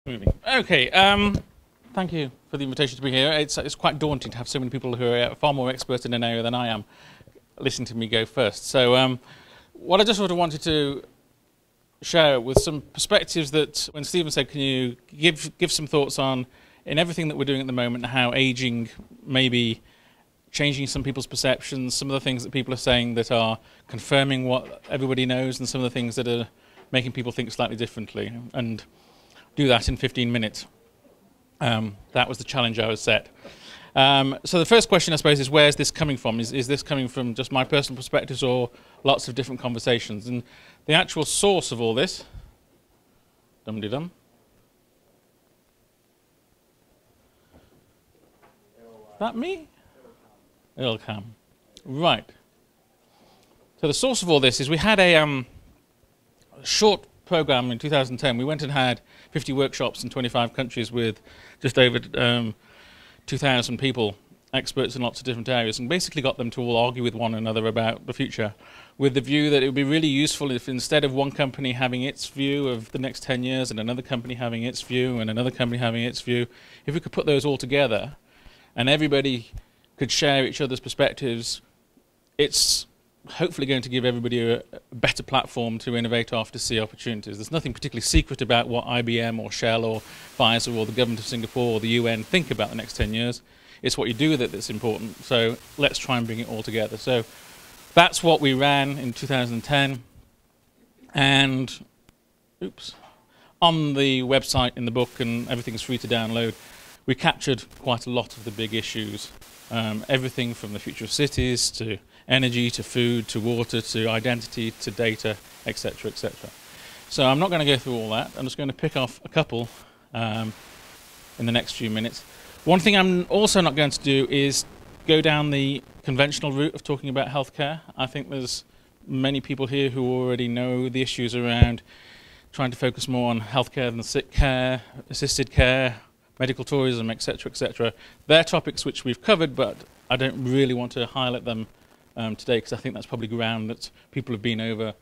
Moving. Okay, thank you for the invitation to be here. It's quite daunting to have so many people who are far more expert in an area than I am listening to me go first. So what I just sort of wanted to share with some perspectives that when Stephen said, can you give some thoughts on in everything that we're doing at the moment, how aging may be changing some people's perceptions, some of the things that people are saying that are confirming what everybody knows, and some of the things that are making people think slightly differently, and do that in 15 minutes. That was the challenge I was set. So the first question, I suppose, is where's this coming from? Is this coming from just my personal perspectives or lots of different conversations? And the actual source of all this, dum-de-dum. Is that me? Ilkham. Right. So the source of all this is we had a short program in 2010. We went and had 50 workshops in 25 countries with just over 2,000 people, experts in lots of different areas, and basically got them to all argue with one another about the future, with the view that it would be really useful if instead of one company having its view of the next 10 years and another company having its view and another company having its view, if we could put those all together and everybody could share each other's perspectives, it's hopefully going to give everybody a better platform to innovate after, see opportunities. There's nothing particularly secret about what IBM or Shell or Pfizer or the government of Singapore or the UN think about the next 10 years. It's what you do with it that's important. So let's try and bring it all together. So that's what we ran in 2010. And oops, on the website, in the book, and everything's free to download, we captured quite a lot of the big issues. Everything from the future of cities to energy, to food, to water, to identity, to data, etc., etc. So I'm not going to go through all that. I'm just going to pick off a couple in the next few minutes. One thing I'm also not going to do is go down the conventional route of talking about healthcare. I think there's many people here who already know the issues around trying to focus more on healthcare than sick care, assisted care, medical tourism, etc., etc. They're topics which we've covered, but I don't really want to highlight them today, because I think that's probably ground that people have been over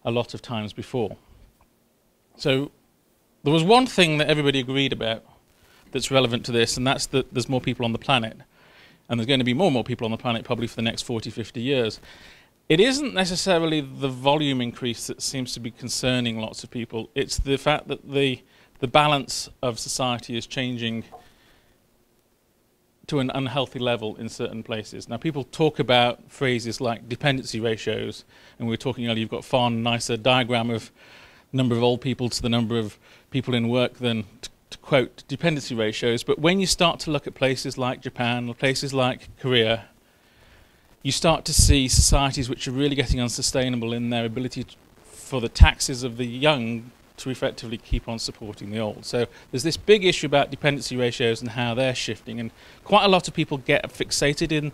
a lot of times before. So there was one thing that everybody agreed about that's relevant to this, and that's that there's more people on the planet. And there's going to be more and more people on the planet probably for the next 40, 50 years. It isn't necessarily the volume increase that seems to be concerning lots of people. It's the fact that the balance of society is changing to an unhealthy level in certain places. Now, people talk about phrases like dependency ratios, and we were talking earlier, you've got far nicer diagram of number of old people to the number of people in work than to quote dependency ratios. But when you start to look at places like Japan or places like Korea, you start to see societies which are really getting unsustainable in their ability for the taxes of the young to effectively keep on supporting the old. So there's this big issue about dependency ratios and how they're shifting, and quite a lot of people get fixated in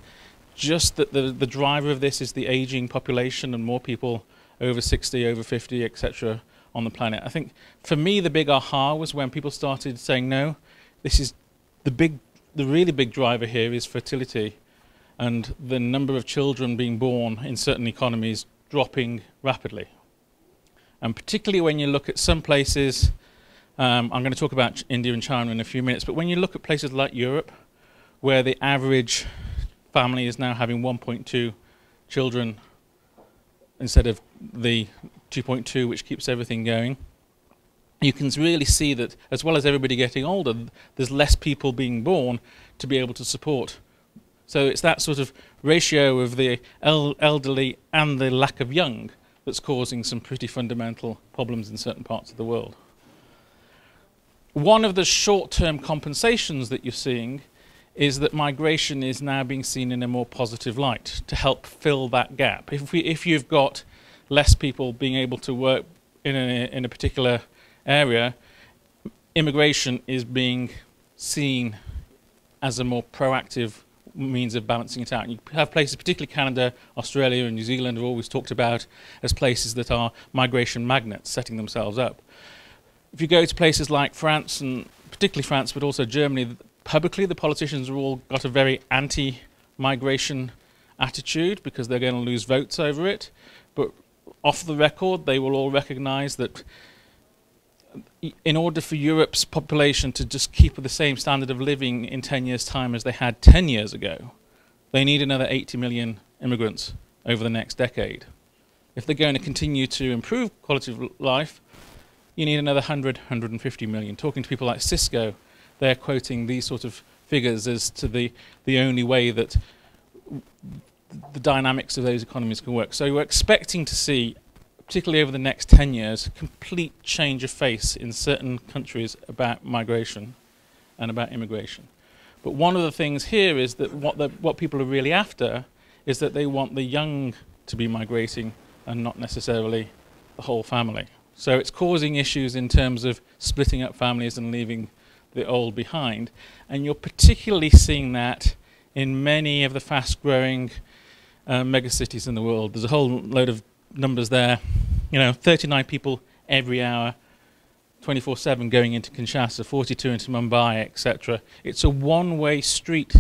just that the driver of this is the aging population and more people over 60, over 50, etc. on the planet. I think for me the big aha was when people started saying, no, this is the really big driver here is fertility, and the number of children being born in certain economies dropping rapidly. And particularly when you look at some places, I'm going to talk about India and China in a few minutes, but when you look at places like Europe, where the average family is now having 1.2 children instead of the 2.2, which keeps everything going, you can really see that as well as everybody getting older, there's less people being born to be able to support. So it's that sort of ratio of the elderly and the lack of young that's causing some pretty fundamental problems in certain parts of the world. One of the short-term compensations that you're seeing is that migration is now being seen in a more positive light to help fill that gap. If you've got less people being able to work in a particular area, immigration is being seen as a more proactive means of balancing it out. You have places, particularly Canada, Australia and New Zealand, are always talked about as places that are migration magnets setting themselves up. If you go to places like France, and particularly France, but also Germany, publicly the politicians have all got a very anti-migration attitude because they're going to lose votes over it. But off the record, they will all recognize that in order for Europe's population to just keep with the same standard of living in 10 years' time as they had 10 years ago, they need another 80 million immigrants over the next decade. If they're going to continue to improve quality of life, you need another 100, 150 million. Talking to people like Cisco, they're quoting these sort of figures as to the only way that the dynamics of those economies can work. So we're expecting to see, particularly over the next 10 years, a complete change of face in certain countries about migration and about immigration. But one of the things here is that what people are really after is that they want the young to be migrating and not necessarily the whole family. So it's causing issues in terms of splitting up families and leaving the old behind. And you're particularly seeing that in many of the fast-growing megacities in the world. There's a whole load of numbers there. 39 people every hour, 24/7 going into Kinshasa, 42 into Mumbai, etc. It's a one-way street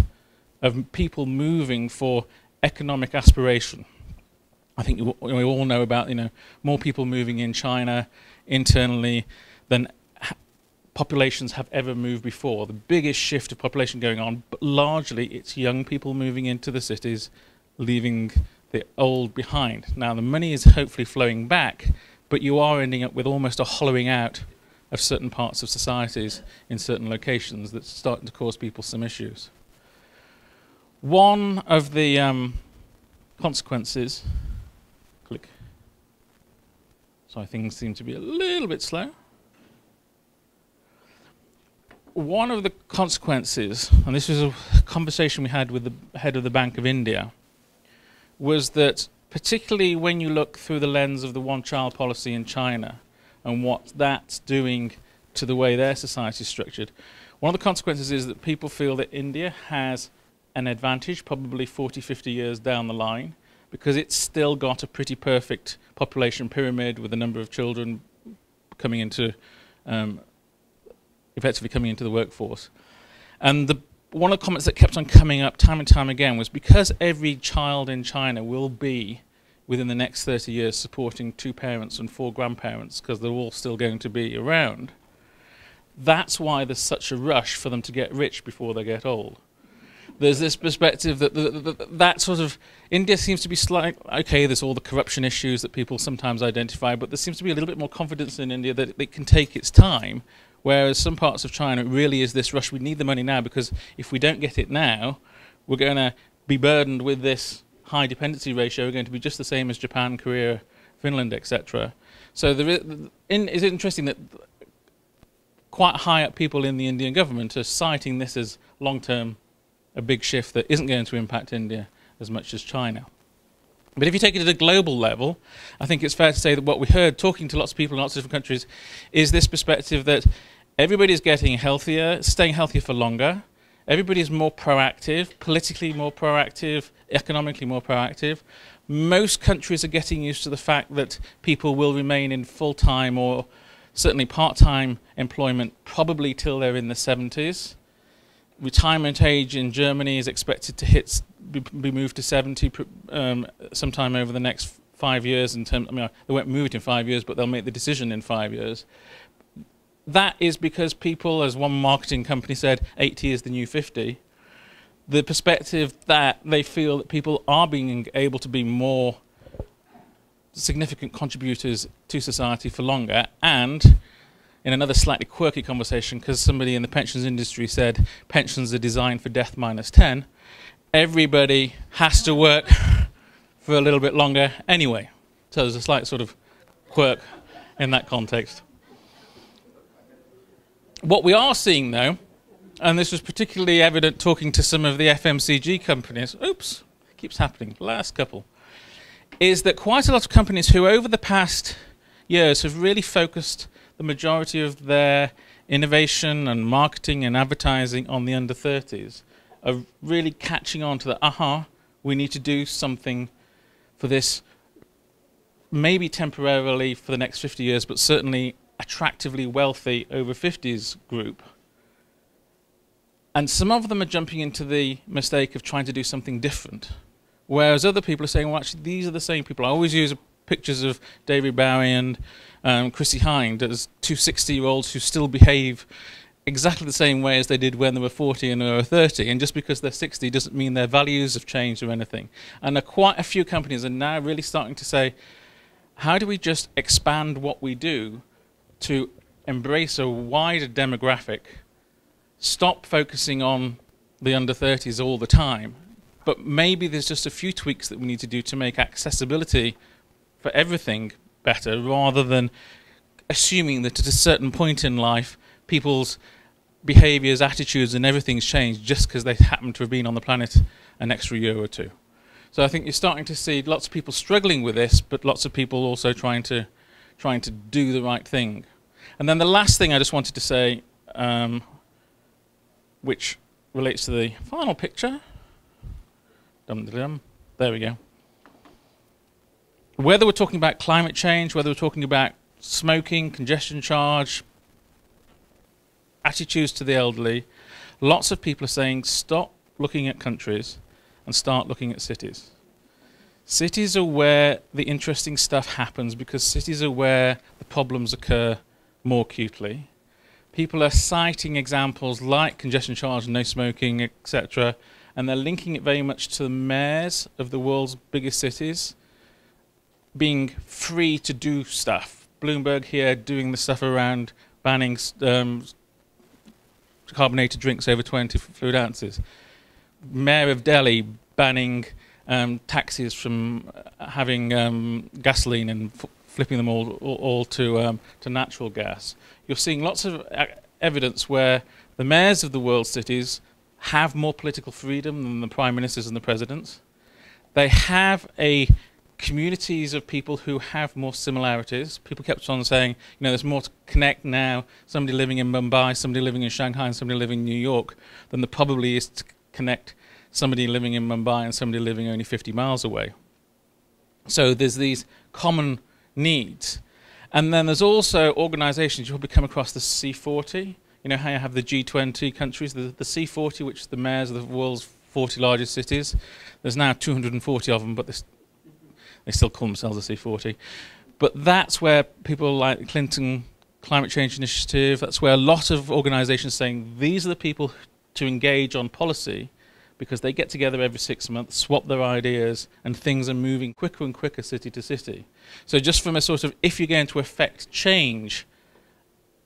of people moving for economic aspiration. I think we all know about more people moving in China internally than populations have ever moved before. The biggest shift of population going on, but largely it's young people moving into the cities, leaving the old behind. Now the money is hopefully flowing back, but you are ending up with almost a hollowing out of certain parts of societies in certain locations that's starting to cause people some issues. One of the consequences, sorry, things seem to be a little bit slow. One of the consequences, and this was a conversation we had with the head of the Bank of India, was that particularly when you look through the lens of the one-child policy in China and what that's doing to the way their society is structured, one of the consequences is that people feel that India has an advantage probably 40, 50 years down the line because it's still got a pretty perfect population pyramid with a number of children coming into effectively coming into the workforce. And one of the comments that kept on coming up time and time again was because every child in China will be, within the next 30 years, supporting 2 parents and 4 grandparents, because they're all still going to be around, that's why there's such a rush for them to get rich before they get old. There's this perspective that that sort of, India seems to be slightly, okay, there's all the corruption issues that people sometimes identify, but there seems to be a little bit more confidence in India that it can take its time. Whereas some parts of China, it really is this rush. We need the money now because if we don't get it now, we're going to be burdened with this high dependency ratio. We're going to be just the same as Japan, Korea, Finland, etc. So it's interesting that quite high up people in the Indian government are citing this as long-term a big shift that isn't going to impact India as much as China. But if you take it at a global level, I think it's fair to say that what we heard talking to lots of people in lots of different countries is this perspective that everybody's getting healthier, staying healthier for longer, everybody's more proactive, politically more proactive, economically more proactive. Most countries are getting used to the fact that people will remain in full-time or certainly part-time employment probably till they're in the 70s. Retirement age in Germany is expected to be moved to 70 sometime over the next 5 years. They won't move it in 5 years, but they'll make the decision in 5 years. That is because people, as one marketing company said, 80 is the new 50. The perspective that they feel that people are being able to be more significant contributors to society for longer, and in another slightly quirky conversation, because somebody in the pensions industry said pensions are designed for death minus 10, everybody has to work for a little bit longer anyway. So there's a slight sort of quirk in that context. What we are seeing, though, and this was particularly evident talking to some of the FMCG companies, oops, it keeps happening, last couple, is that quite a lot of companies who over the past years have really focused the majority of their innovation and marketing and advertising on the under 30s are really catching on to the, we need to do something for this, maybe temporarily for the next 50 years, but certainly attractively wealthy over 50s group. And some of them are jumping into the mistake of trying to do something different, whereas other people are saying, well, actually, these are the same people. I always use a pictures of David Bowie and Chrissie Hynde as two 60-year-olds who still behave exactly the same way as they did when they were 40 and they were 30. And just because they're 60 doesn't mean their values have changed or anything. And quite a few companies are now really starting to say, how do we just expand what we do to embrace a wider demographic, stop focusing on the under 30s all the time, but maybe there's just a few tweaks that we need to do to make accessibility for everything better, rather than assuming that at a certain point in life people's behaviors, attitudes and everything's changed just because they happen to have been on the planet an extra year or two. So I think you're starting to see lots of people struggling with this, but lots of people also trying to do the right thing. And then the last thing I just wanted to say, which relates to the final picture. Dum-dum-dum. There we go. Whether we're talking about climate change, whether we're talking about smoking, congestion charge, attitudes to the elderly, lots of people are saying stop looking at countries and start looking at cities. Cities are where the interesting stuff happens, because cities are where the problems occur more acutely. People are citing examples like congestion charge, no smoking, etc., and they're linking it very much to the mayors of the world's biggest cities being free to do stuff. Bloomberg here doing the stuff around banning carbonated drinks over 20 fluid ounces. Mayor of Delhi banning taxis from having gasoline and flipping them all to natural gas. You're seeing lots of evidence where the mayors of the world's cities have more political freedom than the prime ministers and the presidents. They have communities of people who have more similarities. People kept on saying, you know, there's more to connect now, somebody living in Mumbai, somebody living in Shanghai, and somebody living in New York, than there probably is to connect somebody living in Mumbai and somebody living only 50 miles away. So there's these common needs. And then there's also organizations, you'll probably come across the C40. You know how you have the G20 countries, the C40, which is the mayors of the world's 40 largest cities. There's now 240 of them, but they still call themselves the C40. But that's where people like the Clinton Climate Change Initiative, that's where a lot of organizations are saying these are the people to engage on policy, because they get together every 6 months, swap their ideas, and things are moving quicker and quicker city to city. So just from a sort of, if you're going to affect change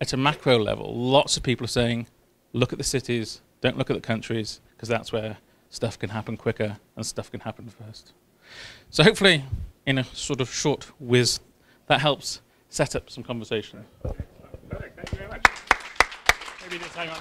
at a macro level, lots of people are saying, look at the cities, don't look at the countries, because that's where stuff can happen quicker and stuff can happen first. So hopefully, in a sort of short whiz, that helps set up some conversation. Perfect. Thank you very much. Maybe just hang on.